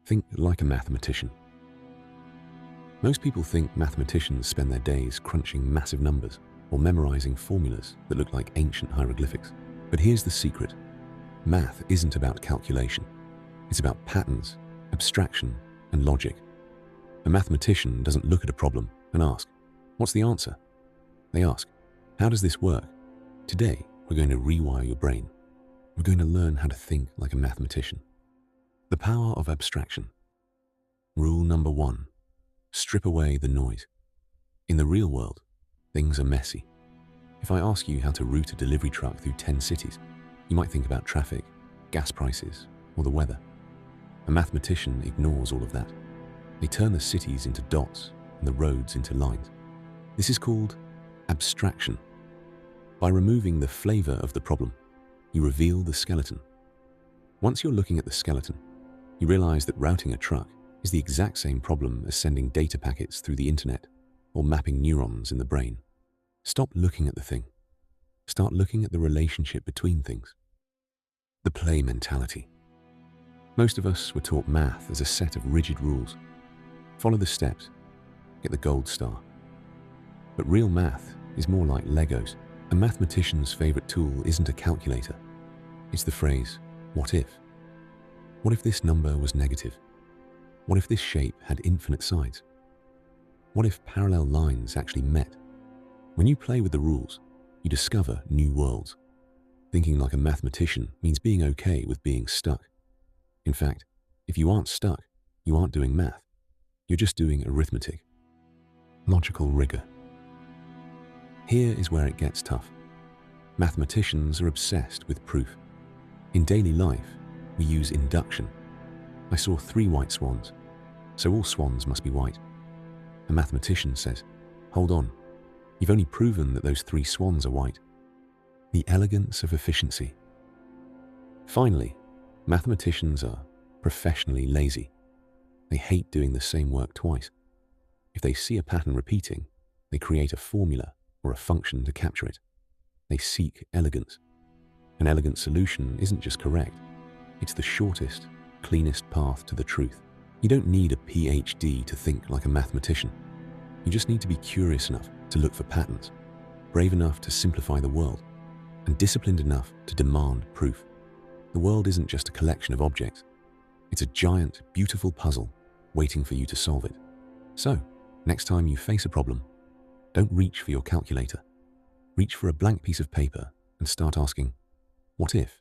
Think like a mathematician. Most people think mathematicians spend their days crunching massive numbers or memorizing formulas that look like ancient hieroglyphics. But here's the secret. Math isn't about calculation. It's about patterns, abstraction, and logic. A mathematician doesn't look at a problem and ask, "What's the answer?" They ask, "How does this work?" Today, we're going to rewire your brain. We're going to learn how to think like a mathematician. The power of abstraction. Rule number 1. Strip away the noise. In the real world, things are messy. If I ask you how to route a delivery truck through 10 cities, you might think about traffic, gas prices, or the weather. A mathematician ignores all of that. They turn the cities into dots and the roads into lines. This is called abstraction. By removing the flavor of the problem, you reveal the skeleton. Once you're looking at the skeleton, you realize that routing a truck is the exact same problem as sending data packets through the internet or mapping neurons in the brain. Stop looking at the thing. Start looking at the relationship between things. The play mentality. Most of us were taught math as a set of rigid rules. Follow the steps, get the gold star. But real math is more like Legos. A mathematician's favorite tool isn't a calculator. It's the phrase, "What if?" What if this number was negative? What if this shape had infinite sides? What if parallel lines actually met? When you play with the rules, you discover new worlds. Thinking like a mathematician means being okay with being stuck. In fact, if you aren't stuck, you aren't doing math. You're just doing arithmetic. Logical rigor. Here is where it gets tough. Mathematicians are obsessed with proof. In daily life, we use induction. I saw 3 white swans, so all swans must be white. A mathematician says, "Hold on, you've only proven that those 3 swans are white." The elegance of efficiency. Finally, mathematicians are professionally lazy. They hate doing the same work twice. If they see a pattern repeating, they create a formula or a function to capture it. They seek elegance. An elegant solution isn't just correct. It's the shortest, cleanest path to the truth. You don't need a PhD to think like a mathematician. You just need to be curious enough to look for patterns, brave enough to simplify the world, and disciplined enough to demand proof. The world isn't just a collection of objects. It's a giant, beautiful puzzle waiting for you to solve it. So, next time you face a problem, don't reach for your calculator. Reach for a blank piece of paper and start asking, "What if?"